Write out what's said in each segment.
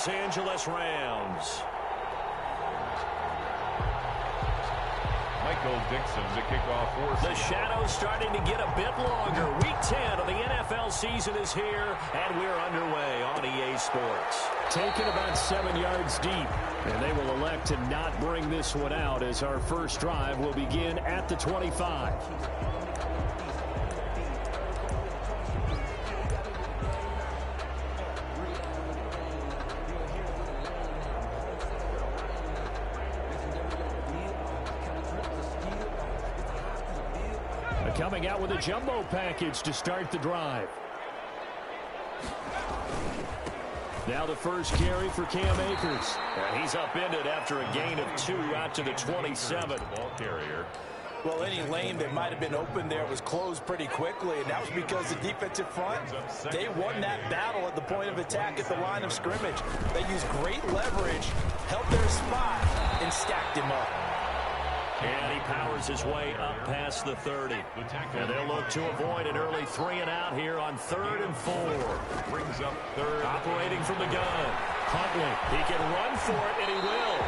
Los Angeles Rams. Michael Dixon to kick off for The shadow's starting to get a bit longer. Week 10 of the NFL season is here, and we're underway on EA Sports. Taken about 7 yards deep, and they will elect to not bring this one out as our first drive will begin at the 25. Coming out with a jumbo package to start the drive. Now the first carry for Cam Akers. He's upended after a gain of 2 out to the 27. Ball carrier. Well, any lane that might have been open there was closed pretty quickly, and that was because the defensive front, they won that battle at the point of attack at the line of scrimmage. They used great leverage, held their spot, and stacked him up. And he powers his way up past the 30. And they'll look to avoid an early 3 and out here on 3rd and 4. Brings up 3rd. Operating from the gun. Huntley, he can run for it, and he will.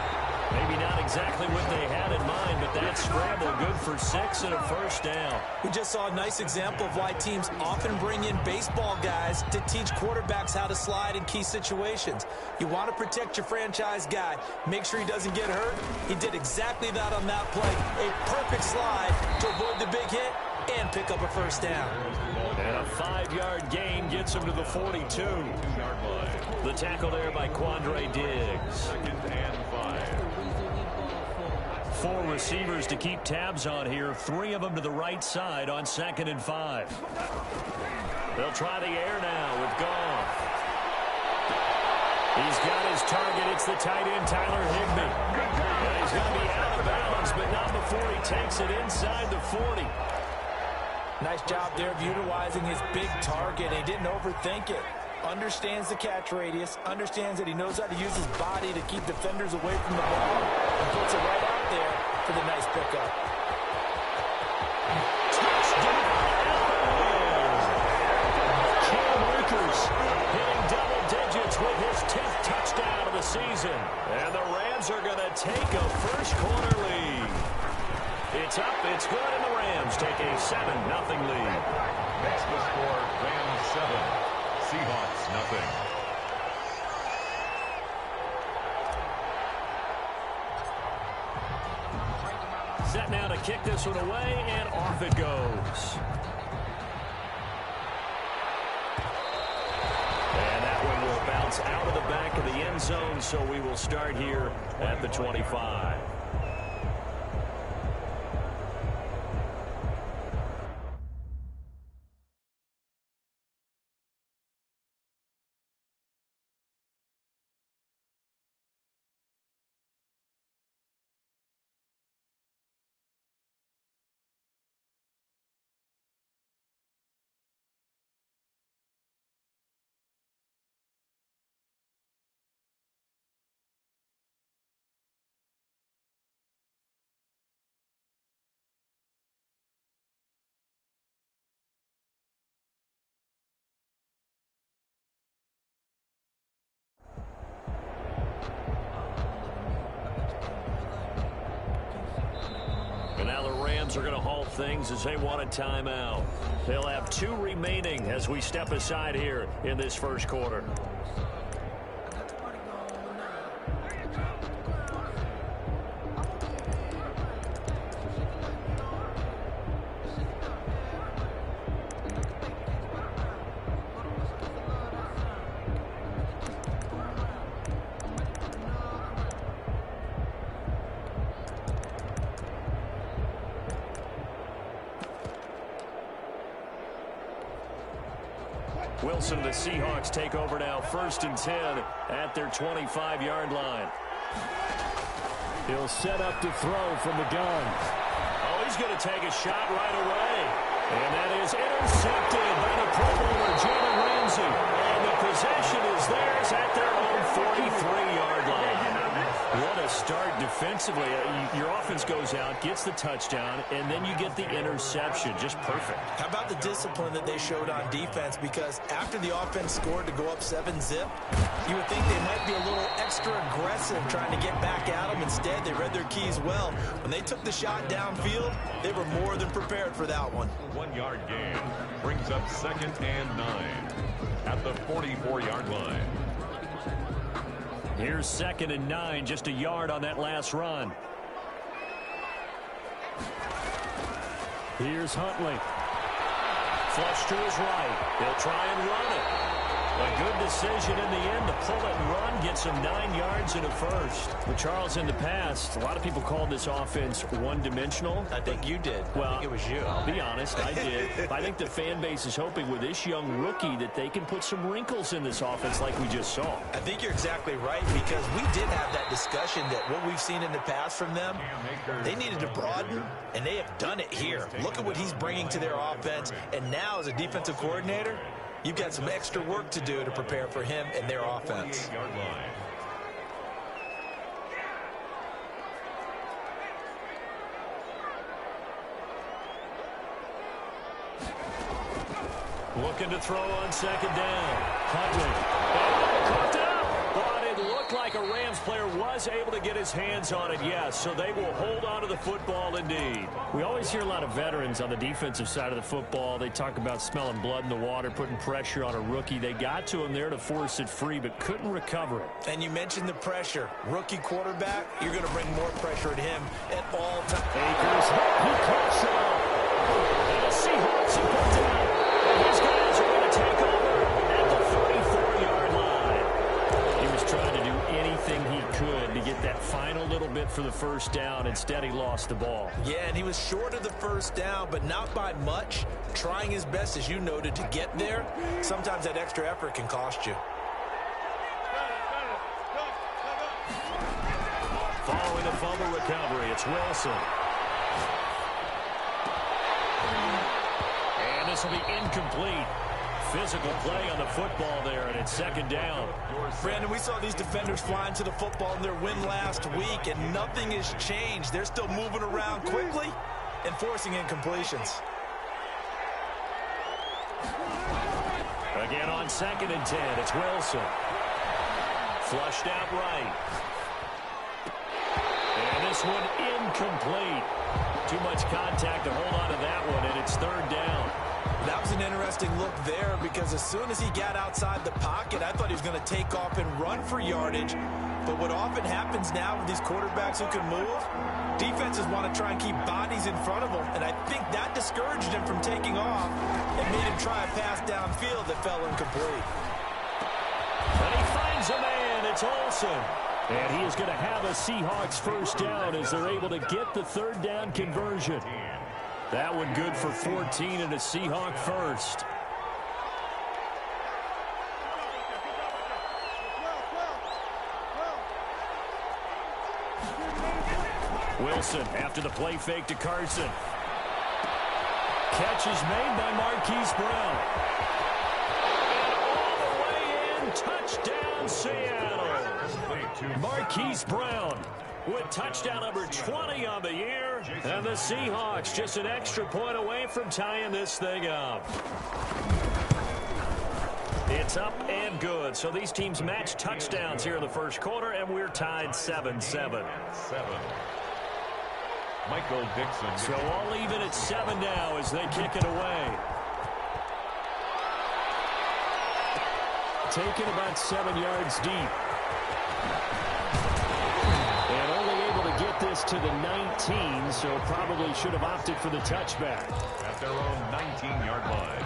Maybe not exactly what they had in mind, but that scramble good for 6 and a first down. We just saw a nice example of why teams often bring in baseball guys to teach quarterbacks how to slide in key situations. You want to protect your franchise guy. Make sure he doesn't get hurt. He did exactly that on that play. A perfect slide to avoid the big hit and pick up a first down. And a 5-yard gain gets him to the 42. The tackle there by Quandre Diggs. 2nd and 5. 4 receivers to keep tabs on here. 3 of them to the right side on 2nd and 5. They'll try the air now with Goff. He's got his target. It's the tight end, Tyler Higbee. And he's going to be out of bounds, but not before he takes it inside the 40. Nice job there of utilizing his big target. He didn't overthink it. Understands the catch radius, understands that he knows how to use his body to keep defenders away from the ball, and puts it right out there for the nice pickup. Touchdown! Cam Akers hitting double digits with his 10th touchdown of the season. And the Rams are going to take a first-quarter lead. It's up, it's good, and the Rams take a 7-0 lead. Next the score, Rams 7. Seahawks, nothing. Set now to kick this one away, and off it goes. And that one will bounce out of the back of the end zone, so we will start here at the 25. And now the Rams are going to halt things as they want a timeout. They'll have 2 remaining as we step aside here in this first quarter. Wilson, the Seahawks take over now, 1st and 10 at their 25-yard line. He'll set up to throw from the gun. Oh, he's going to take a shot right away. And that is intercepted by the Pro Bowler, Jalen Ramsey. And the possession is theirs at their own 43-yard line. What a start look, defensively, your offense goes out, gets the touchdown, and then you get the interception. Just perfect. How about the discipline that they showed on defense? Because after the offense scored to go up 7-zip, you would think they might be a little extra aggressive trying to get back at them. Instead, they read their keys well. When they took the shot downfield, they were more than prepared for that one. 1-yard gain brings up 2nd and 9 at the 44-yard line. Here's 2nd and 9, just a yard on that last run. Here's Huntley. Flush to his right. He'll try and run it. A good decision in the end to pull it and run, gets him 9 yards and a first. But Charles, in the past, a lot of people called this offense one-dimensional. I think you did. Well, I think it was you. I'll be honest, I did. I think the fan base is hoping with this young rookie that they can put some wrinkles in this offense like we just saw. I think you're exactly right, because we did have that discussion that what we've seen in the past from them, they needed to broaden, and they have done it here. Look at what he's bringing to their offense, and now as a defensive coordinator, you've got some extra work to do to prepare for him and their offense. Looking to throw on 2nd down. Huntley. Caught up. But it looked like a Rams player was able to get his hands on it, yes. So they will hold on to the football indeed. We always hear a lot of veterans on the defensive side of the football. They talk about smelling blood in the water, putting pressure on a rookie. They got to him there to force it free, but couldn't recover it. And you mentioned the pressure. Rookie quarterback, you're going to bring more pressure at him at all times. Akers, he cuts it up. And the Seahawks have put down. These guys are going to take over at the 34-yard line. He was trying to do anything he could to get that final little bit for the first down. Instead, he lost the ball. Yeah, and he was short of the first down, but not by much. Trying his best, as you noted, to get there. Sometimes that extra effort can cost you. Following the fumble recovery, it's Wilson. And this will be incomplete. Physical play on the football there, and it's 2nd down. Brandon, we saw these defenders flying to the football in their win last week, and nothing has changed. They're still moving around quickly and forcing incompletions. Again on 2nd and 10, it's Wilson. Flushed out right. And this one incomplete. Too much contact to hold on to that one, and it's 3rd down. That was an interesting look there, because as soon as he got outside the pocket, I thought he was going to take off and run for yardage. But what often happens now with these quarterbacks who can move, defenses want to try and keep bodies in front of them, and I think that discouraged him from taking off and made him try a pass downfield that fell incomplete. And he finds a man. It's Olsen. And he is going to have a Seahawks first down as they're able to get the 3rd down conversion. That one good for 14 and a Seahawk first. Wilson after the play fake to Carson. Catch is made by Marquise Brown. And all the way in, touchdown Seattle. Marquise Brown with touchdown number 20 on the year. And the Seahawks just an extra point away from tying this thing up. It's up and good. So these teams match touchdowns here in the first quarter, and we're tied 7-7. Michael Dixon. So all even at 7 now as they kick it away. Taken about 7 yards deep. And only able to get this to the 19, so probably should have opted for the touchback. At their own 19-yard line.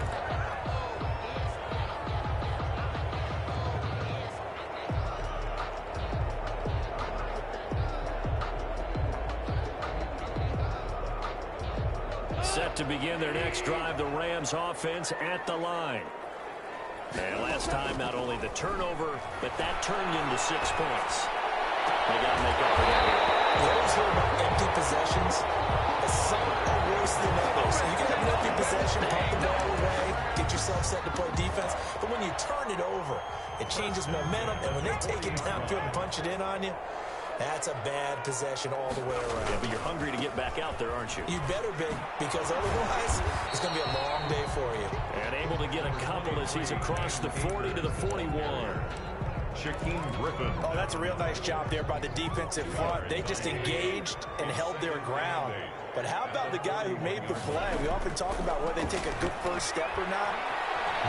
Set to begin their next drive, the Rams offense at the line. And last time, not only the turnover, but that turned into 6 points. They got to make up for that here. You always hear about empty possessions. Some are worse than others. You can have an empty possession, pump the ball away, get yourself set to play defense. But when you turn it over, it changes momentum. And when they take it downfield and punch it in on you, That's a bad possession all the way around. Yeah, but you're hungry to get back out there, aren't you? You better be, because otherwise it's going to be a long day for you. And able to get a couple as he's across the 40 to the 41. Shaquem Griffin. Oh, that's a real nice job there by the defensive front. They just engaged and held their ground. But how about the guy who made the play? We often talk about whether they take a good first step or not.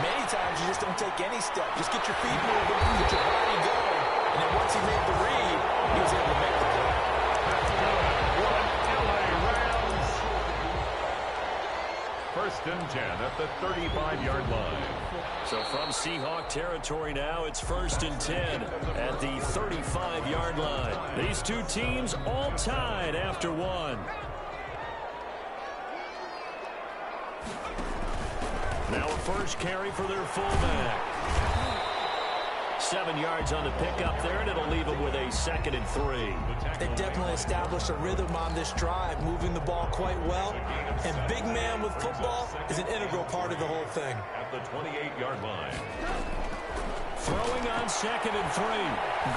Many times you just don't take any step. Just get your feet moving, get your body going. And then once he made the read, he was able to make the play. First and 10 at the 35-yard line. So from Seahawk territory now, it's first and 10 at the 35-yard line. These two teams all tied after one. Now a first carry for their fullback. 7 yards on the pickup there, and it'll leave them with a 2nd and 3. They definitely established a rhythm on this drive, moving the ball quite well. And big man with football is an integral part of the whole thing. At the 28-yard line. Throwing on 2nd and 3.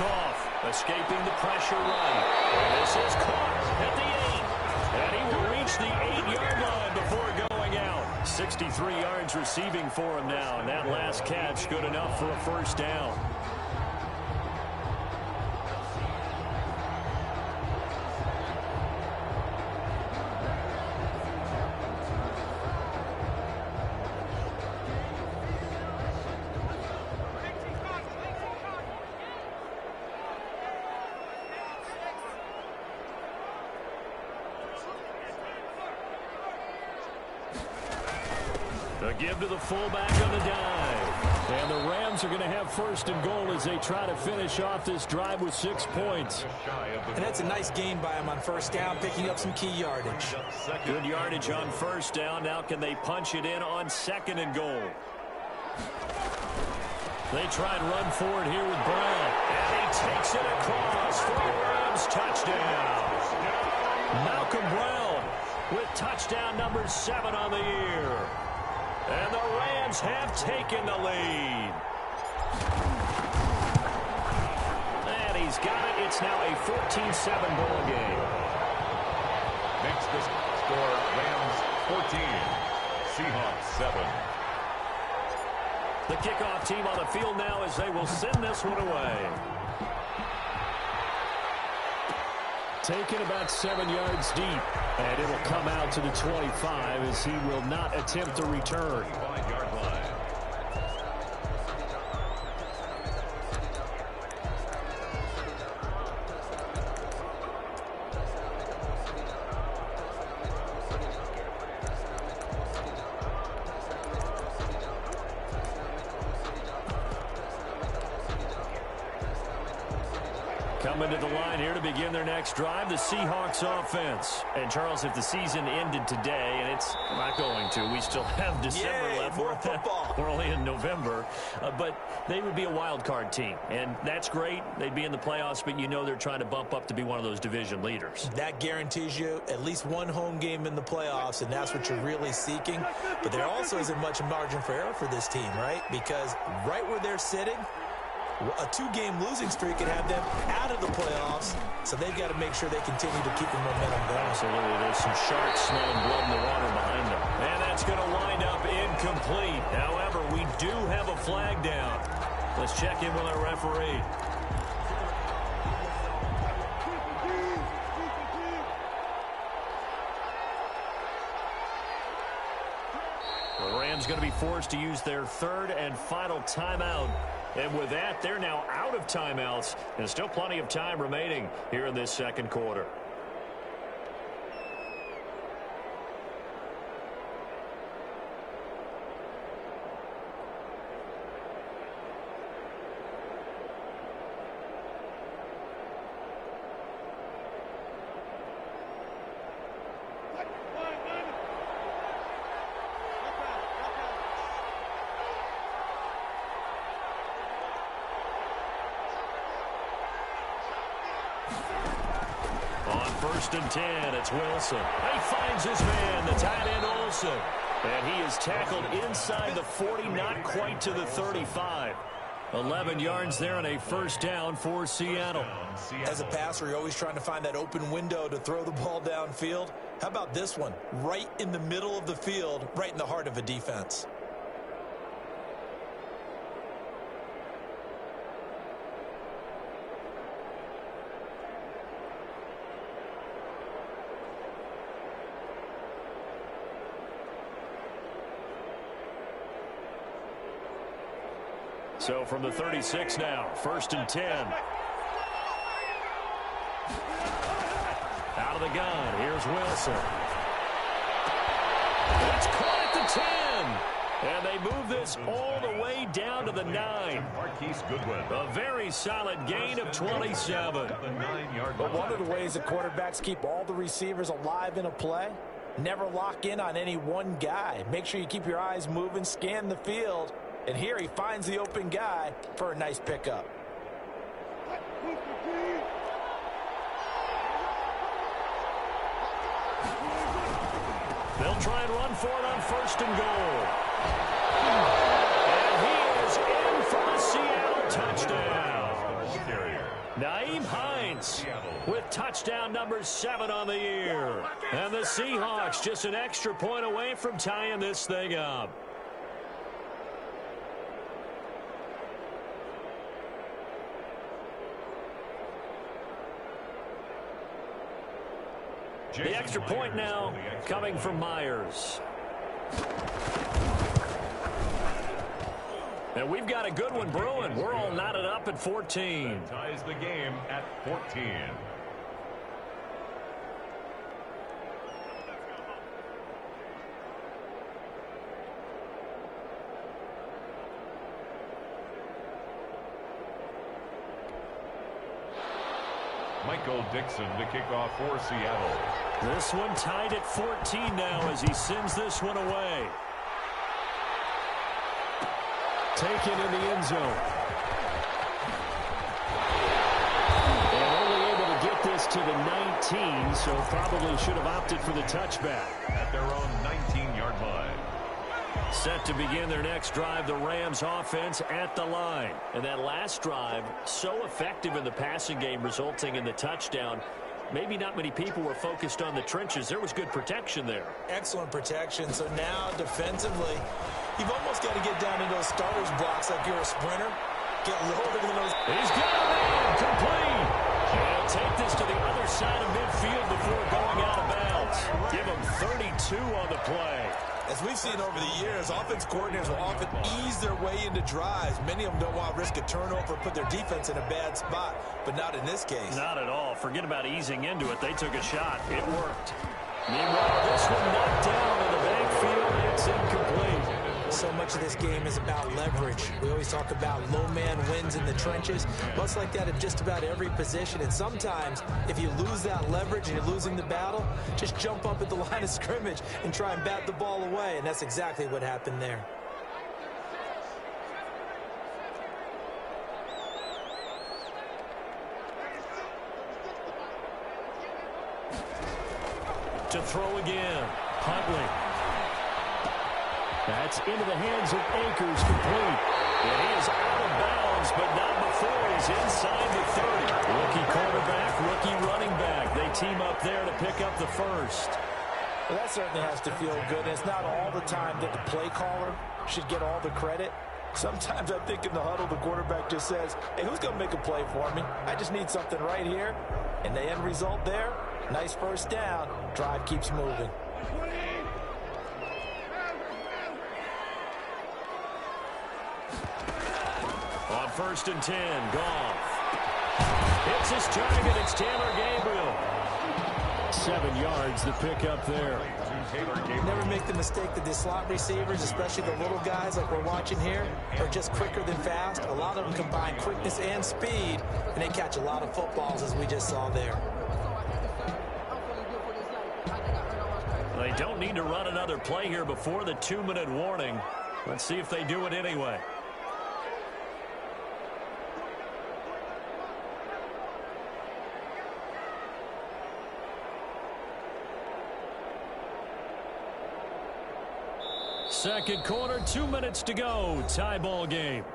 Goff escaping the pressure right. This is caught at the 8. And he will reach the 8-yard line before going out. 63 yards receiving for him now. And that last catch good enough for a first down. A give to the fullback on the dive. And the Rams are going to have first and goal as they try to finish off this drive with 6 points. And that's a nice gain by him on first down, picking up some key yardage. Good yardage on first down. Now can they punch it in on 2nd and goal? They try and run forward here with Brown. And he takes it across for a Rams touchdown. Malcolm Brown with touchdown number 7 on the year. And the Rams have taken the lead. And he's got it. It's now a 14-7 ball game. Makes the score Rams 14, Seahawks 7. The kickoff team on the field now as they will send this one away. Taken about 7 yards deep. And it'll come out to the 25 as he will not attempt to return. 5-yard line. Coming to the line here to begin their next drive, the Seahawks offense. And, Charles, if the season ended today, and it's not going to, we still have December left. More football. We're only in November. But they would be a wild card team. And that's great. They'd be in the playoffs, but you know they're trying to bump up to be one of those division leaders. That guarantees you at least one home game in the playoffs, and that's what you're really seeking. But there also isn't much margin for error for this team, right? Because right where they're sitting, a 2-game losing streak could have them out of the playoffs, so they've got to make sure they continue to keep the momentum going. Absolutely. There's some sharks smelling blood in the water behind them. And that's going to wind up incomplete. However, we do have a flag down. Let's check in with our referee. The Rams going to be forced to use their 3rd and final timeout. And with that, they're now out of timeouts. And still plenty of time remaining here in this second quarter. On 1st and 10, it's Wilson. He finds his man, the tight end Olsen. And he is tackled inside the 40, not quite to the 35. 11 yards there and a first down for Seattle. As a passer, you're always trying to find that open window to throw the ball downfield. How about this one? Right in the middle of the field, right in the heart of a defense. So from the 36 now, 1st and 10. Out of the gun, here's Wilson. It's caught at the 10. And they move this all the way down to the 9. A very solid gain of 27. But one of the ways that quarterbacks keep all the receivers alive in a play, never lock in on any one guy. Make sure you keep your eyes moving, scan the field. And here he finds the open guy for a nice pickup. They'll try and run for it on 1st and goal. And he is in for a Seattle touchdown. Nyheim Hines with touchdown number 7 on the year. And the Seahawks just an extra point away from tying this thing up. The extra point now coming from Myers. And we've got a good one brewing. We're all knotted up at 14. Ties the game at 14. Michael Dixon to kick off for Seattle. This one tied at 14 now as he sends this one away. Taken in the end zone. And only able to get this to the 19, so probably should have opted for the touchback. At their own 19-yard line. Set to begin their next drive, the Rams offense at the line. And that last drive, so effective in the passing game, resulting in the touchdown. Maybe not many people were focused on the trenches. There was good protection there. Excellent protection. So now defensively, you've almost got to get down into those starters blocks like you're a sprinter. Get loaded in those. He's got a man complete. And take this to the other side of midfield before going out of bounds. Give him 32 on the play. As we've seen over the years, offense coordinators will often ease their way into drives. Many of them don't want to risk a turnover, put their defense in a bad spot, but not in this case. Not at all. Forget about easing into it. They took a shot. It worked. Meanwhile, this one knocked down in the backfield. It's incomplete. So much of this game is about leverage. We always talk about low man wins in the trenches. Well, it's like that in just about every position. And sometimes, if you lose that leverage and you're losing the battle, just jump up at the line of scrimmage and try and bat the ball away. And that's exactly what happened there. To throw again. Huntley. That's into the hands of Akers, complete. And he is out of bounds, but not before he's inside the 30. Rookie quarterback, rookie running back. They team up there to pick up the first. Well, that certainly has to feel good. And it's not all the time that the play caller should get all the credit. Sometimes I think in the huddle, the quarterback just says, hey, who's going to make a play for me? I just need something right here. And the end result there, nice first down. Drive keeps moving. On 1st and 10, Goff. It's his target. It's Taylor Gabriel. 7 yards, the pick up there. Never make the mistake that the slot receivers, especially the little guys like we're watching here, are just quicker than fast. A lot of them combine quickness and speed, and they catch a lot of footballs, as we just saw there. They don't need to run another play here before the 2-minute warning. Let's see if they do it anyway. Second quarter, 2 minutes to go. Tie ball game.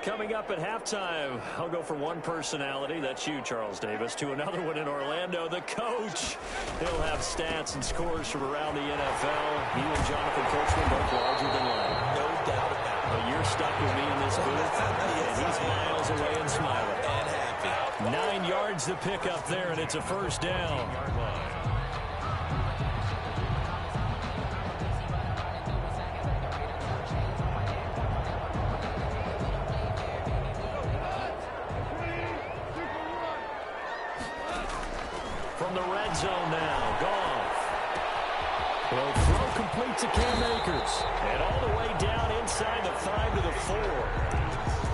Coming up at halftime, I'll go from one personality, that's you, Charles Davis, to another one in Orlando, the coach. He'll have stats and scores from around the NFL. He and Jonathan Coachman both larger than life. No doubt about it. But you're stuck with me in this booth, and he's miles away and smiling. And happy. 9 yards to pick up there, and it's a first down. From the red zone now, Goff. Will throw complete to Cam Akers. And all the way down inside the 5 to the 4.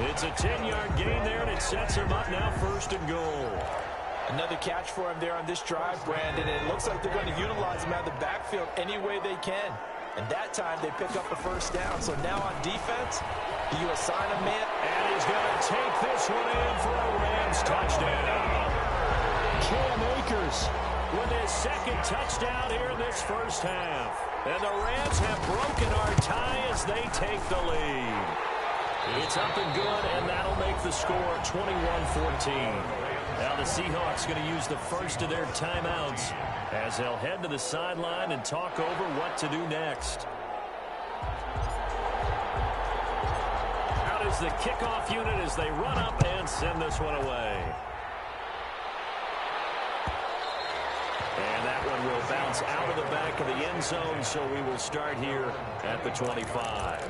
It's a 10-yard gain there, and it sets him up now 1st and goal. Another catch for him there on this drive, Brandon. And it looks like they're going to utilize him out of the backfield any way they can. And that time they pick up the first down. So now on defense, you assign a man. And he's going to take this one in for a Rams touchdown. Cam Akers with his 2nd touchdown here in this first half. And the Rams have broken our tie as they take the lead. It's up and good, and that'll make the score 21-14. Now the Seahawks going to use the first of their timeouts as they'll head to the sideline and talk over what to do next. Out is the kickoff unit as they run up and send this one away. And that one will bounce out of the back of the end zone, so we will start here at the 25.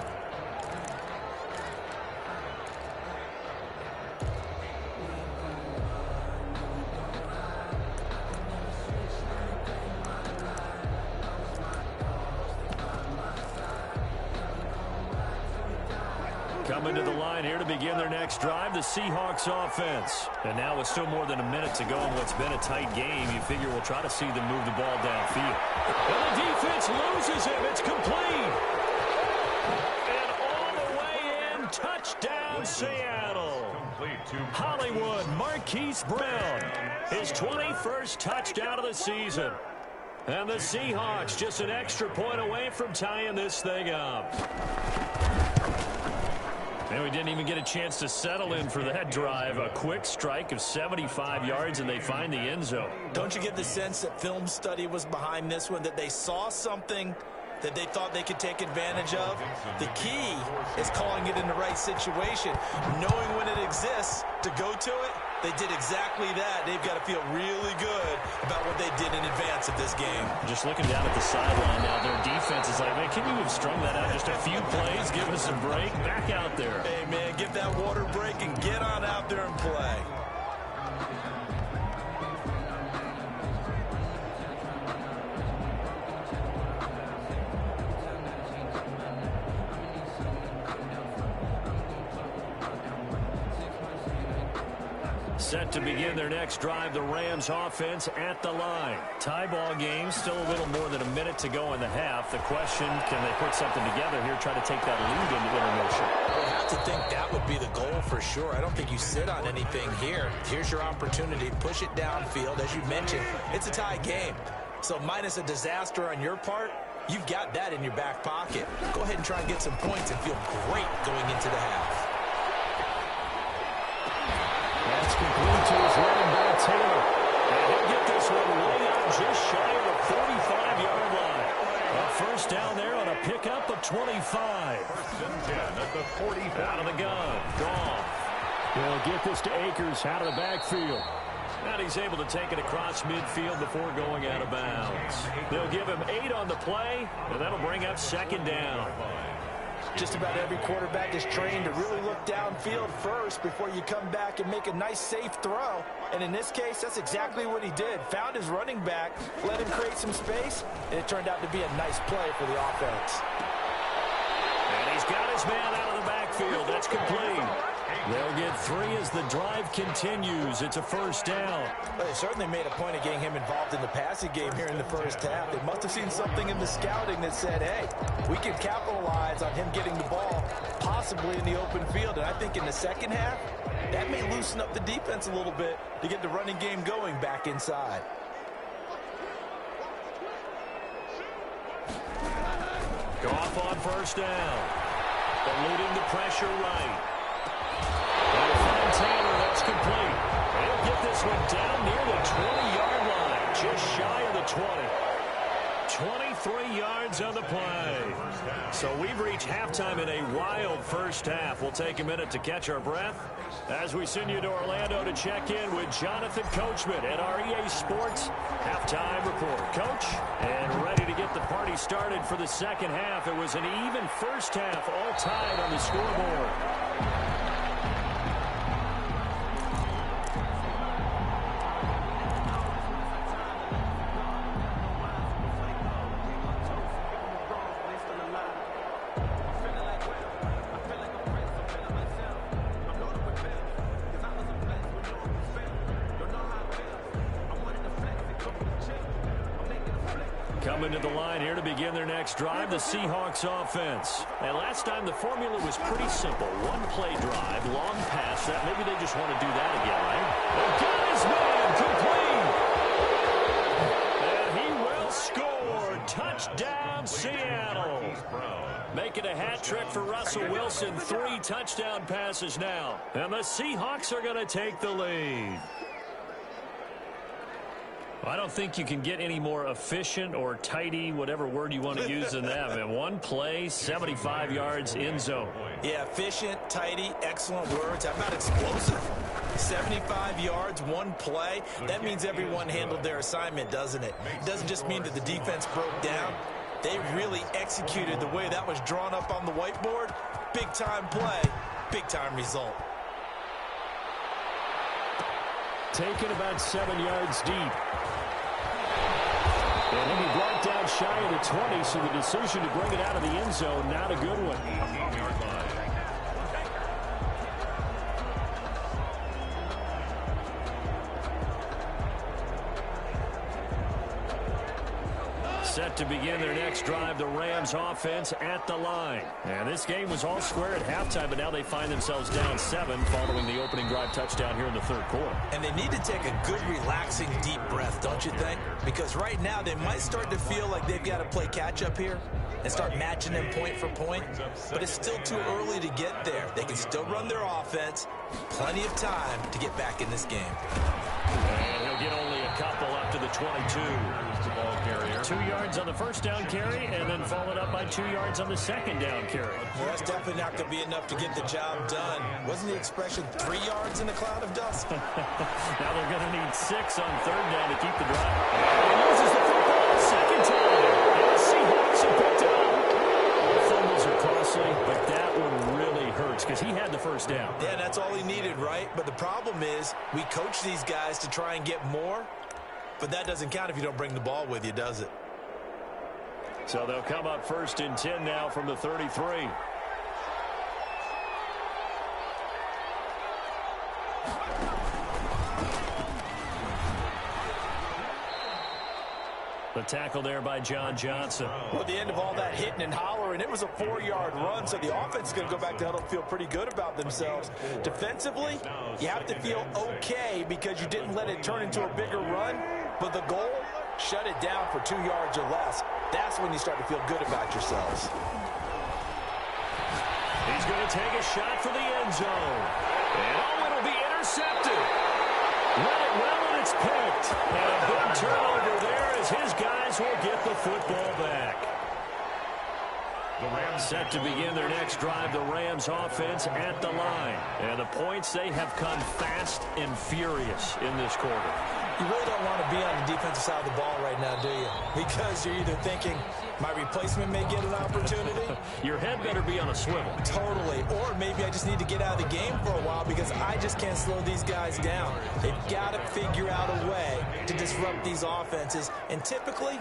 Coming to the line here to begin their next drive, the Seahawks offense. And now with still more than a minute to go in what's been a tight game, you figure we'll try to see them move the ball downfield. And the defense loses him. It's complete. And all the way in, touchdown Seattle. Hollywood, Marquise Brown, his 21st touchdown of the season. And the Seahawks just an extra point away from tying this thing up. And we didn't even get a chance to settle in for that drive. A quick strike of 75 yards, and they find the end zone. Don't you get the sense that film study was behind this one, that they saw something that they thought they could take advantage of? The key is calling it in the right situation, knowing when it exists to go to it. They did exactly that. They've got to feel really good about what they did in advance of this game. Just looking down at the sideline now, their defense is like, man, can you have strung that out just a few plays? Give us a break. Back out there. Hey, man, get that water break and get on out there and play. Set to begin their next drive, the Rams offense at the line. Tie ball game, still a little more than a minute to go in the half. The question, can they put something together here, try to take that lead into intermission? I have to think that would be the goal for sure. I don't think you sit on anything here. Here's your opportunity. Push it downfield. As you mentioned, it's a tie game. So minus a disaster on your part, you've got that in your back pocket. Go ahead and try and get some points and feel great going into the half. That's complete to his running back, Taylor. And he'll get this one way out just shy of the 45-yard line. A first down there on a pickup of 25. 1st and 10 at the 45. Out of the gun. Goff. He'll get this to Akers out of the backfield. And he's able to take it across midfield before going out of bounds. They'll give him 8 on the play, and that'll bring up 2nd down. Just about every quarterback is trained to really look downfield first before you come back and make a nice, safe throw. And in this case, that's exactly what he did. Found his running back, let him create some space, and it turned out to be a nice play for the offense. And he's got his man out of the backfield. That's complete. They'll get 3 as the drive continues. It's a first down. Well, they certainly made a point of getting him involved in the passing game here in the first half. They must have seen something in the scouting that said, hey, we can capitalize on him getting the ball possibly in the open field. And I think in the second half, that may loosen up the defense a little bit to get the running game going back inside. Goff on first down. Eluding the pressure right. It's complete. He'll get this one down near the 20-yard line, just shy of the 20. 23 yards on the play. So we've reached halftime in a wild first half. We'll take a minute to catch our breath as we send you to Orlando to check in with Jonathan Coachman at our EA Sports Halftime Report. Coach, and ready to get the party started for the second half. It was an even first half, all tied on the scoreboard. Coming to the line here to begin their next drive, the Seahawks offense. And last time the formula was pretty simple. One play drive, long pass. That maybe they just want to do that again, right? They got his man complete. And he will score. Touchdown, Seattle. Making a hat trick for Russell Wilson. 3 touchdown passes now. And the Seahawks are going to take the lead. I don't think you can get any more efficient or tidy, whatever word you want to use than that, man. One play, 75 yards, end zone. Yeah, efficient, tidy, excellent words. How about explosive? 75 yards, one play. That means everyone handled their assignment, doesn't it? It doesn't just mean that the defense broke down. They really executed the way that was drawn up on the whiteboard. Big-time play, big-time result. Taken about 7 yards deep. And he'll be brought down shy of the 20, so the decision to bring it out of the end zone, not a good one. Set to begin their next drive, the Rams offense at the line. And this game was all square at halftime, but now they find themselves down 7 following the opening drive touchdown here in the third quarter. And they need to take a good, relaxing, deep breath, don't you think? Because right now they might start to feel like they've got to play catch-up here and start matching them point for point. But it's still too early to get there. They can still run their offense. Plenty of time to get back in this game. And he'll get only a couple up to the 22. 2 yards on the first down carry, and then followed up by 2 yards on the second down carry. Well, that's definitely not going to be enough to get the job done. Wasn't the expression 3 yards in a cloud of dust? Now they're going to need 6 on third down to keep the drive. And he uses the football second time. And the Seahawks are picked up. The fumbles are costly, but that one really hurts because he had the first down. Yeah, that's all he needed, right? But the problem is we coach these guys to try and get more. But that doesn't count if you don't bring the ball with you, does it? So they'll come up 1st and 10 now from the 33. The tackle there by John Johnson. Well, at the end of all that hitting and hollering, it was a 4-yard run, so the offense is going to go back to huddle and feel pretty good about themselves. Defensively, you have to feel okay because you didn't let it turn into a bigger run, but the goal, shut it down for 2 yards or less. That's when you start to feel good about yourselves. He's going to take a shot for the end zone. And oh, it'll be intercepted. Read it well, and it's picked. And a big turnover there as his guys will get the football back. Set to begin their next drive, the Rams offense at the line. And the points, they have come fast and furious in this quarter. You really don't want to be on the defensive side of the ball right now, do you? Because you're either thinking, my replacement may get an opportunity. Your head better be on a swivel. Totally. Or maybe I just need to get out of the game for a while because I just can't slow these guys down. They've got to figure out a way to disrupt these offenses. And typically,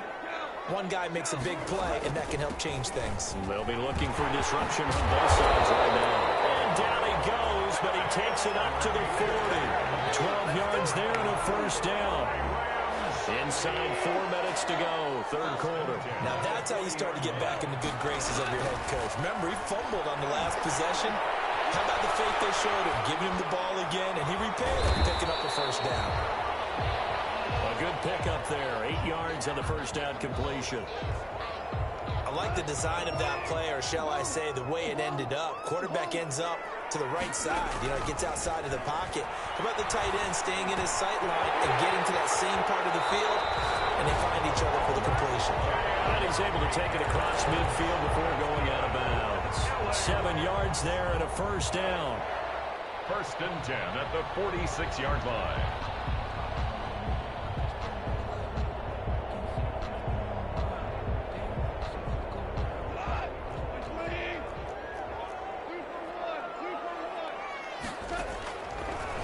one guy makes a big play, and that can help change things. They'll be looking for disruption on both sides right now. And down he goes, but he takes it up to the 40. 12 yards there and a first down. Inside 4 minutes to go, third quarter. Now that's how you start to get back in the good graces of your head coach. Remember, he fumbled on the last possession. How about the faith they showed him, giving him the ball again, and he repaid it, picking up a first down. A good pickup there, 8 yards on the first down completion. A like the design of that play, or shall I say the way it ended up. Quarterback ends up to the right side. Gets outside of the pocket. How about the tight end staying in his sight line and getting to that same part of the field, and they find each other for the completion. And he's able to take it across midfield before going out of bounds. 7 yards there and a first down. 1st and 10 at the 46-yard line.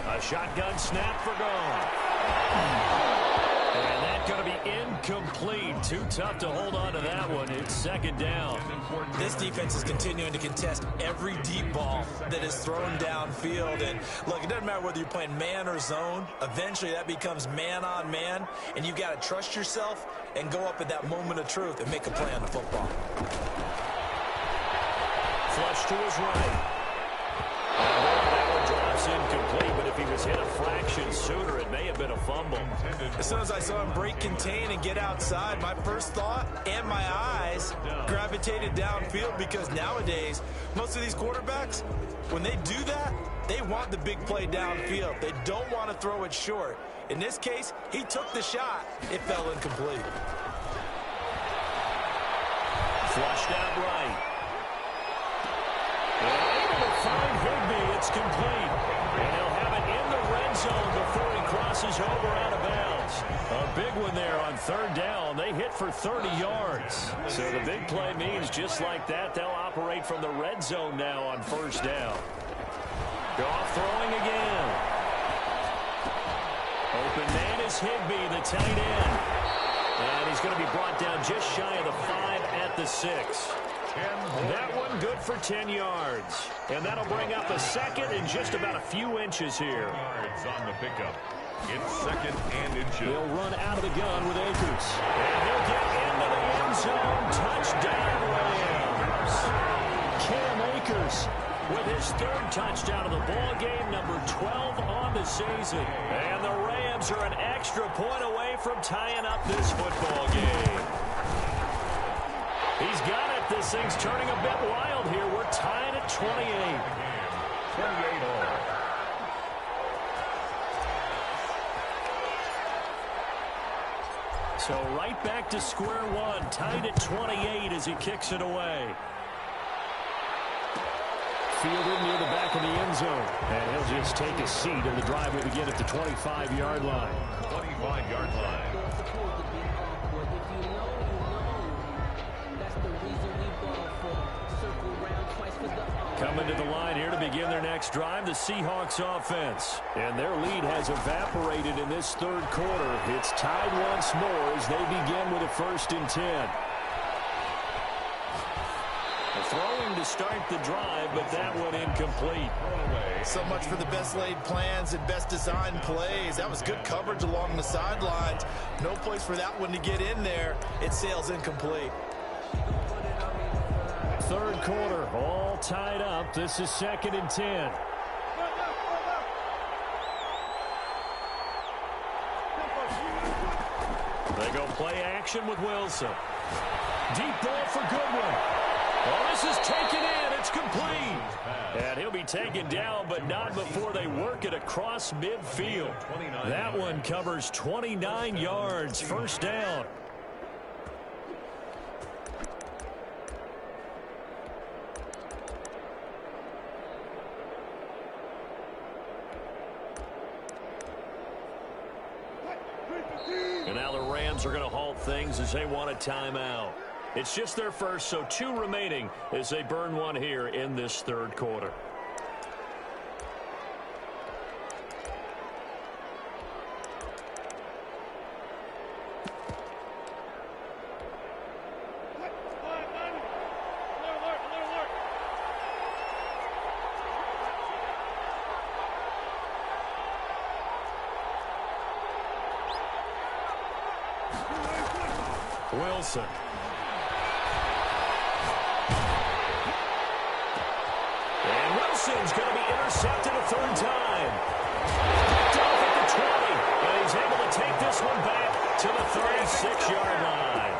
A shotgun snap for gone. And that's going to be incomplete. Too tough to hold on to that one. It's 2nd down. This defense is continuing to contest every deep ball that is thrown downfield. And look, it doesn't matter whether you're playing man or zone. Eventually that becomes man on man. And you've got to trust yourself and go up at that moment of truth and make a play on the football. Flush to his right. That one drops incomplete, but if he was hit a fraction sooner, it may have been a fumble. As soon as I saw him break contain and get outside, my first thought and my eyes gravitated downfield, because nowadays, most of these quarterbacks, when they do that, they want the big play downfield. They don't want to throw it short. In this case, he took the shot. It fell incomplete. Flushed out right. Able to find Higbee. It's complete. And he'll have it in the red zone before he crosses over out of bounds. A big one there on 3rd down. They hit for 30 yards. So the big play means just like that, they'll operate from the red zone now on 1st down. Goff throwing again. Open man is Higbee, the tight end. And he's going to be brought down just shy of the 5 at the 6. That one good for 10 yards. And that'll bring up a 2nd and just about a few inches here. Yards on the pickup. It's 2nd and inches. He'll run out of the gun with Akers. And he'll get into the end zone. Touchdown, Rams. Cam Akers with his 3rd touchdown of the ball game, number 12 on the season. And the Rams are an extra point away from tying up this football game. He's got it. This thing's turning a bit wild here. We're tied at 28. 28 all. So right back to square one. Tied at 28 as he kicks it away. Fielded near the back of the end zone. And he'll just take a seat, and the drive will begin at the 25-yard line. 25-yard line. Coming to the line here to begin their next drive, the Seahawks offense. And their lead has evaporated in this 3rd quarter. It's tied once more as they begin with a 1st and 10. Throwing to start the drive, but that one incomplete. So much for the best laid plans and best designed plays. That was good coverage along the sidelines. No place for that one to get in there. It sails incomplete. 3rd quarter, all tied up. This is 2nd and 10. They go play action with Wilson. Deep ball for Goodwin. Oh, this is taken in. It's complete. And he'll be taken down, but not before they work it across midfield. That one covers 29 yards. 1st down. And now the Rams are going to halt things as they want a timeout. It's just their first, so 2 remaining as they burn one here in this 3rd quarter. Wilson. And Wilson's going to be intercepted a 3rd time. Picked off at the 20. And he's able to take this one back to the 36-yard line.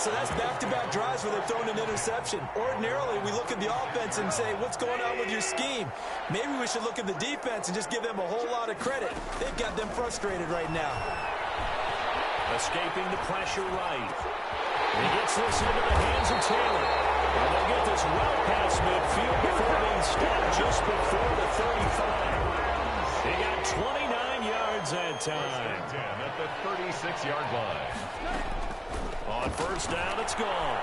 So that's back-to-back drives where they've thrown an interception. Ordinarily, we look at the offense and say, what's going on with your scheme? Maybe we should look at the defense and just give them a whole lot of credit. They've got them frustrated right now. Escaping the pressure right. He gets this into the hands of Taylor. And they'll get this well past midfield before being stopped just before the 35. He got 29 yards that time. At the 36-yard line. On first down, it's gone.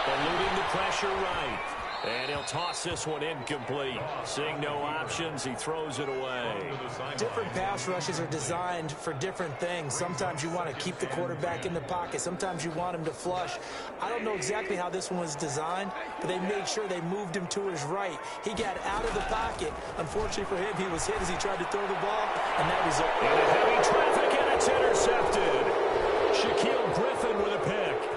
Eluding the pressure right. And he'll toss this one incomplete. Seeing no options, he throws it away. Different pass rushes are designed for different things. Sometimes you want to keep the quarterback in the pocket. Sometimes you want him to flush. I don't know exactly how this one was designed, but they made sure they moved him to his right. He got out of the pocket. Unfortunately for him, he was hit as he tried to throw the ball, and that resulted. Into heavy traffic, and it's intercepted. Shaquille Griffin with a pick.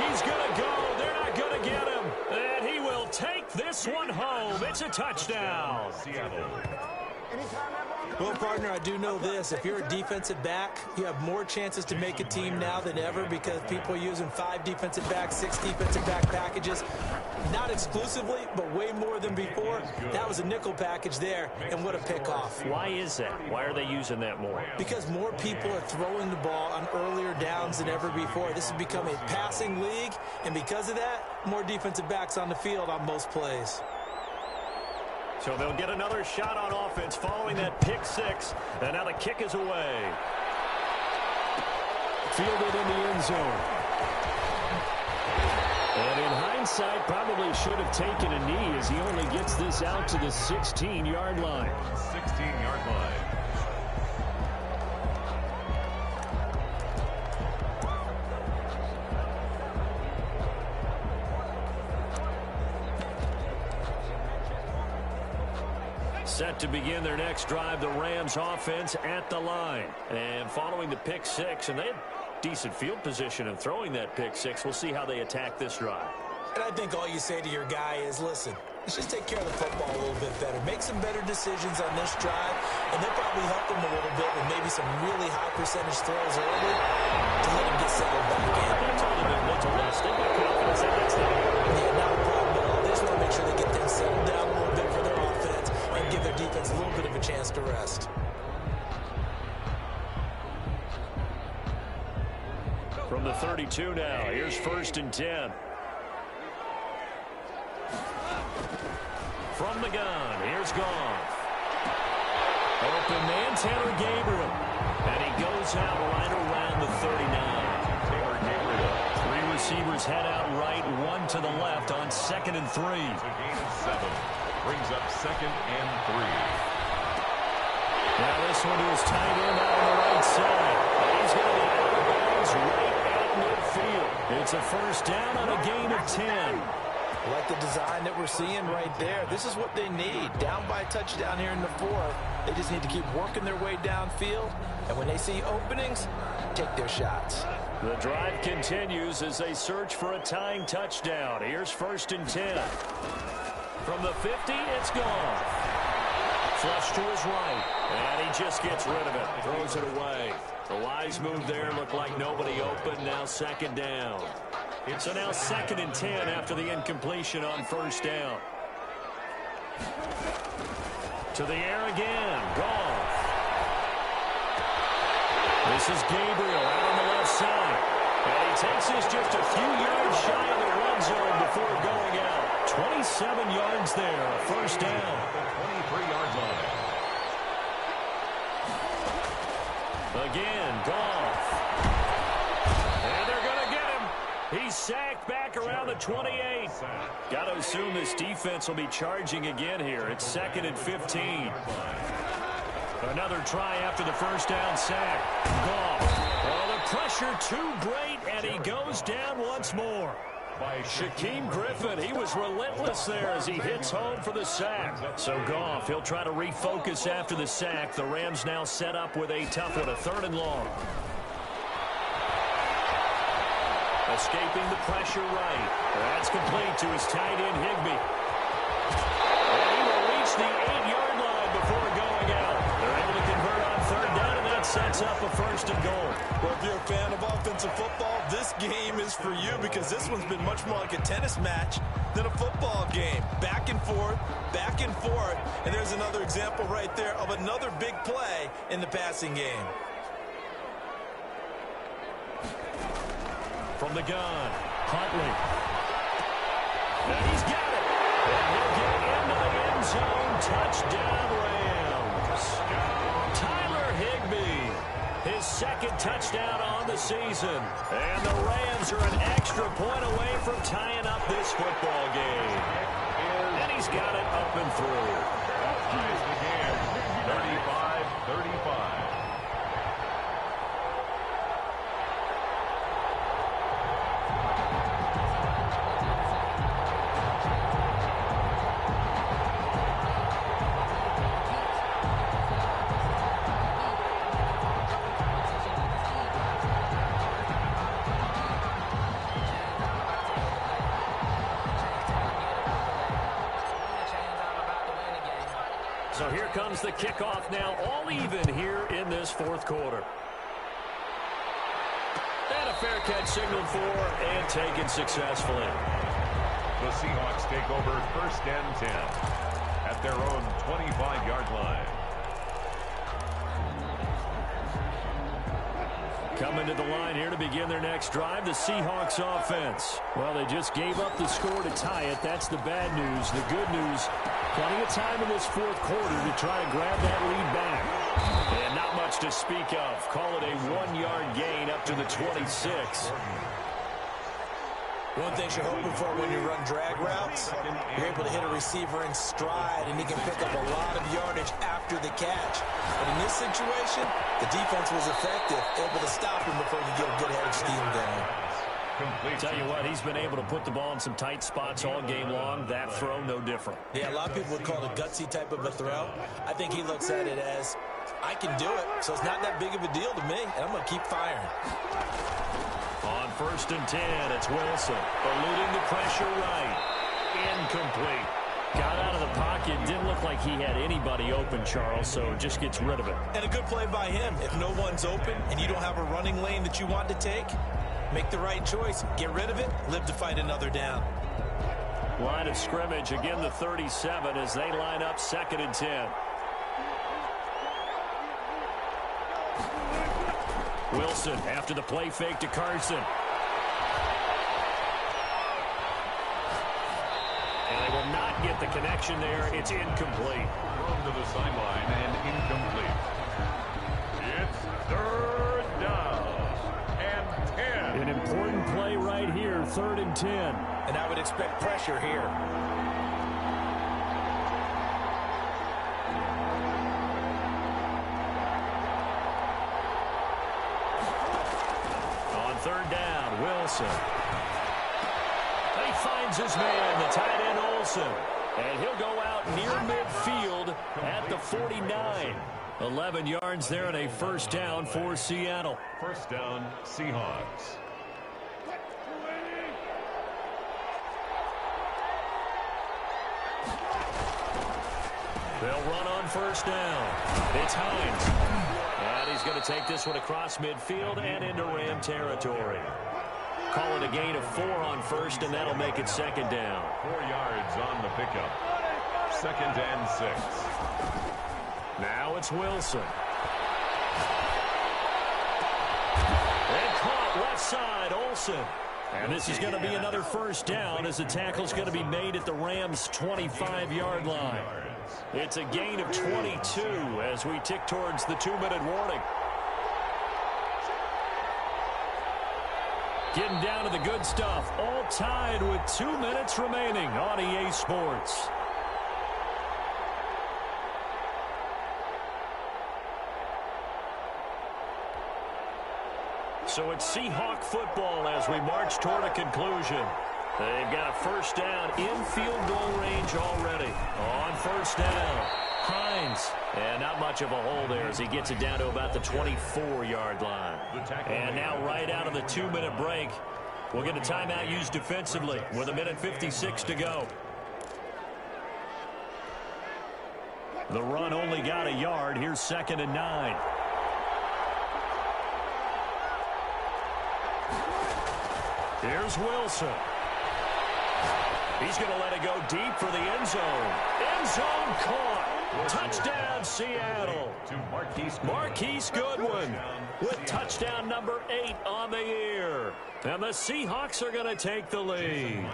He's going to go. They're not going to get him. And he will take this one home. It's a touchdown. Well, partner, I do know this. If you're a defensive back, you have more chances to make a team now than ever because people are using 5 defensive backs, 6 defensive back packages. Not exclusively, but way more than before. That was a nickel package there, and what a pickoff. Why is that? Why are they using that more? Because more people are throwing the ball on earlier downs than ever before. This has become a passing league, and because of that, more defensive backs on the field on most plays. So they'll get another shot on offense following that pick 6, and now the kick is away. Fielded in the end zone. And in hindsight, probably should have taken a knee as he only gets this out to the 16-yard line. 16-yard line. Set to begin their next drive, the Rams offense at the line. And following the pick 6, and they had decent field position in throwing that pick 6. We'll see how they attack this drive. And I think all you say to your guy is, listen, let's just take care of the football a little bit better. Make some better decisions on this drive, and they'll probably help him a little bit with maybe some really high percentage throws early to let him get settled back in. I told them what to rest. They've got confidence. That gets them. Yeah, not a problem at all. They just want to make sure they get things settled down a little bit for their offense and give their defense a little bit of a chance to rest. From the 32 now, here's 1st and 10. From the gun, here's Goff. Open man, Taylor Gabriel. And he goes out right around the 39. Taylor Gabriel. 3 receivers head out right, 1 to the left on 2nd and 3. It's a gain of 7. Brings up 2nd and 3. Now this one is tight end out on the right side. He's going to be out of bounds right at midfield. It's a first down on a gain of 10. Like the design that we're seeing right there. This is what they need. Down by a touchdown here in the 4th. They just need to keep working their way downfield. And when they see openings, take their shots. The drive continues as they search for a tying touchdown. Here's 1st and 10. From the 50, it's gone. Flush to his right. And he just gets rid of it. Throws it away. The wise move there. Looked like nobody open. Now 2nd down. So now 2nd and 10 after the incompletion on 1st down. To the air again. Goff. This is Gabriel out on the left side. And he takes this just a few yards shy of the red zone before going out. 27 yards there. A 1st down. 23-yard line. Again, Goff. And they're going to get him. He's sacked back around the 28. Got to assume this defense will be charging again here. It's 2nd and 15. Another try after the 1st down sack. Goff. Oh, the pressure too great, and he goes down once more. Shaquem Griffin, he was relentless there as he hits home for the sack. So Goff, he'll try to refocus after the sack. The Rams now set up with a tough one, a 3rd and long. Escaping the pressure right. That's complete to his tight end, Higbee. And he will reach the 8-yard line before going out. They're able to convert on 3rd down, and that sets sets up a 1st and goal. Well, if you're a fan of offensive football, this game is for you because this one's been much more like a tennis match than a football game. Back and forth, and there's another example right there of another big play in the passing game. From the gun, Huntley. And he's got it. And he'll get into the end zone. Touchdown, Rams. Tyler Higbee, his 2nd touchdown on the season. And the Rams are an extra point away from tying up this football game. And he's got it up and through. Ties the game, 35-35. So here comes the kickoff now, all even here in this 4th quarter. And a fair catch signaled for and taken successfully. The Seahawks take over 1st and 10 at their own 25-yard line. Coming to the line here to begin their next drive, the Seahawks offense. Well, they just gave up the score to tie it. That's the bad news. The good news, plenty of time in this 4th quarter to try to grab that lead back. And not much to speak of. Call it a 1-yard gain up to the 26. One thing you're hoping for when you run drag routes, you're able to hit a receiver in stride, and he can pick up a lot of yardage after the catch. But in this situation, the defense was effective, able to stop him before he could get a good head of steam going. Tell you what, he's been able to put the ball in some tight spots all game long. That throw, no different. Yeah, a lot of people would call it a gutsy type of a throw. I think he looks at it as, I can do it, so it's not that big of a deal to me, and I'm going to keep firing. On 1st and 10, it's Wilson. Eluding the pressure right. Incomplete. Got out of the pocket. Didn't look like he had anybody open, Charles, so just gets rid of it. And a good play by him. If no one's open and you don't have a running lane that you want to take, make the right choice. Get rid of it. Live to fight another down. Line of scrimmage, again the 37 as they line up 2nd and 10. Wilson after the play fake to Carson. And they will not get the connection there. It's incomplete. Thrown to the sideline and incomplete. It's 3rd down and 10. An important play right here, 3rd and 10. And I would expect pressure here. On 3rd down, Wilson. And he finds his man, the tight end Olsen. And he'll go out near midfield at the 49. 11 yards there and a 1st down for Seattle. 1st down, Seahawks. They'll run on 1st down. It's Hines. And he's going to take this one across midfield and into Ram territory. Call it a gain of 4 on 1st, and that'll make it 2nd down. 4 yards on the pickup. 2nd and 6. Now it's Wilson. And caught left side, Olsen. And this is going to be another 1st down as the tackle's going to be made at the Rams' 25-yard line. It's a gain of 22 as we tick towards the 2-minute warning. Getting down to the good stuff, all tied with 2 minutes remaining on EA Sports. So it's Seahawk football as we march toward a conclusion. They've got a 1st down in field goal range already. On 1st down, Hines. And not much of a hole there as he gets it down to about the 24-yard line. And now right out of the 2-minute break, we'll get a timeout used defensively with 1:56 to go. The run only got a yard. Here's 2nd and 9. Here's Wilson. He's going to let it go deep for the end zone. End zone caught. Touchdown, Seattle. Marquise Goodwin with touchdown number 8 on the year. And the Seahawks are going to take the lead.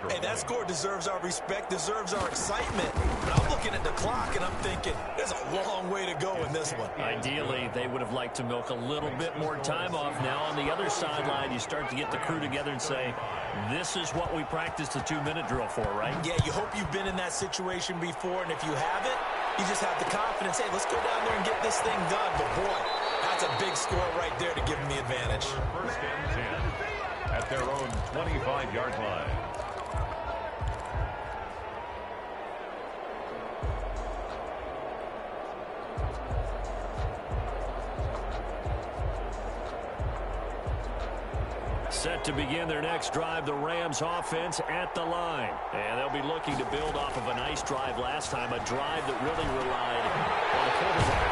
Hey, that score deserves our respect, deserves our excitement. But I'm looking at the clock, and I'm thinking there's a long way to go in this one. Ideally, they would have liked to milk a little bit more time off. Now on the other sideline, you start to get the crew together and say, this is what we practiced the 2-minute drill for, right? Yeah, you hope you've been in that situation before, and if you haven't, you just have the confidence, hey, let's go down there and get this thing done. But, boy, that's a big score right there to give them the advantage. First and 10 at their own 25-yard line. Set to begin their next drive, the Rams offense at the line. And they'll be looking to build off of a nice drive last time, a drive that really relied on the quarterback.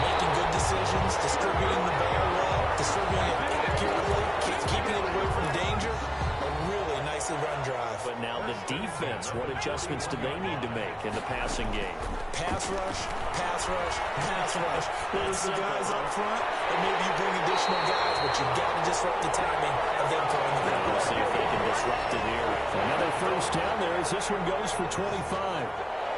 Making good decisions, distributing the ball well, distributing it accurately, keeping it away from danger. A really nicely run drive. But now the defense, what adjustments do they need to make in the passing game? Pass rush, pass rush, pass rush. There's the guys up front, and maybe you bring additional guys, but you've got to disrupt the timing of them throwing the ball. We'll see if they can disrupt it here. Another first down there as this one goes for 25.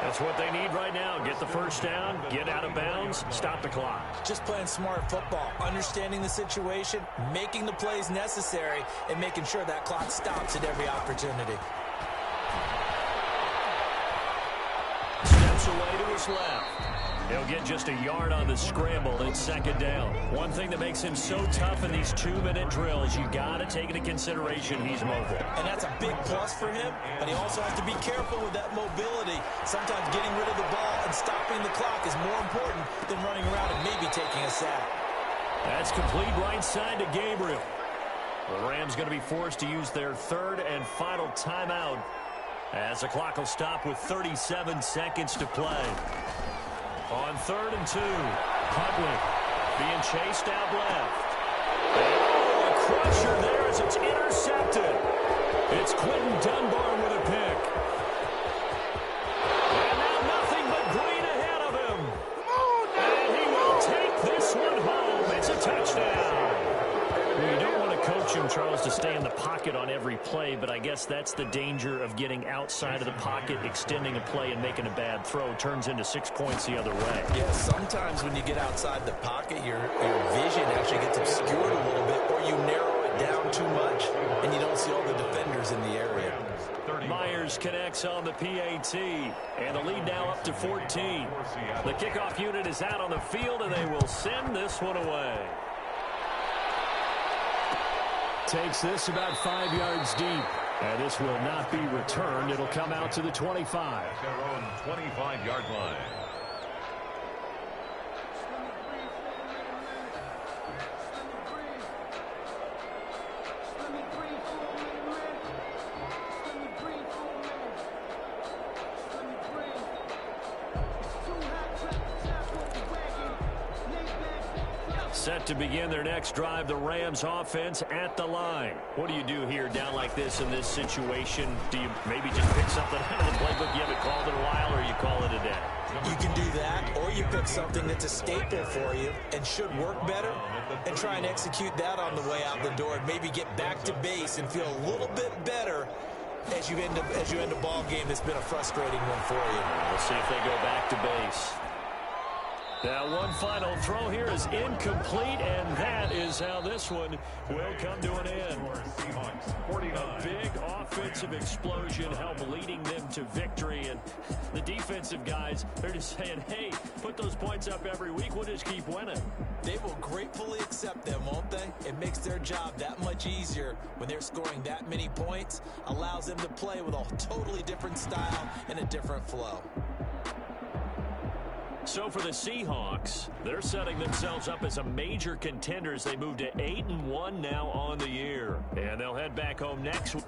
That's what they need right now. Get the first down, get out of bounds, stop the clock. Just playing smart football, understanding the situation, making the plays necessary, and making sure that clock stops at every opportunity. Steps away to his left. He'll get just a yard on the scramble. It's second down. One thing that makes him so tough in these 2-minute drills, you got to take into consideration he's mobile. And that's a big plus for him, but he also has to be careful with that mobility. Sometimes getting rid of the ball and stopping the clock is more important than running around and maybe taking a sack. That's complete right side to Gabriel. The Rams going to be forced to use their third and final timeout as the clock will stop with 37 seconds to play. On 3rd and 2, Huntley being chased out left. Oh, a crusher there as it's intercepted. It's Quentin Dunbar with a pick. And now nothing but green ahead of him. And he will take this one home. It's a touchdown. Well, you don't want to coach him, Charles, to stay in the pocket on every play, but I guess that's the danger of getting outside of the pocket, extending a play, and making a bad throw. Turns into 6 points the other way. Yeah, sometimes when you get outside the pocket, your vision actually gets obscured a little bit, or you narrow it down too much, and you don't see all the defenders in the area. Myers connects on the PAT, and the lead now up to 14. The kickoff unit is out on the field, and they will send this one away. Takes this about 5 yards deep, and this will not be returned. It'll come out to the 25. Their own 25-yard line. Set to begin their next drive, the Rams offense at the line. What do you do here down like this in this situation? Do you maybe just pick something out of the playbook you haven't called in a while, or you call it a day? You can do that, or you pick something that's a staple for you and should work better and try and execute that on the way out the door and maybe get back to base and feel a little bit better as you end a ball game that's been a frustrating one for you. We'll see if they go back to base. Now one final throw here is incomplete, and that is how this one will come to an end. A big offensive explosion helped leading them to victory, and the defensive guys, they're just saying, hey, put those points up every week, we'll just keep winning. They will gratefully accept them, won't they? It makes their job that much easier when they're scoring that many points, allows them to play with a totally different style and a different flow. So for the Seahawks, they're setting themselves up as a major contender as they move to 8-1 now on the year. And they'll head back home next week.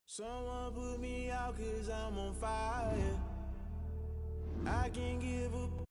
Someone put me out 'cause I'm on fire. I can't give up.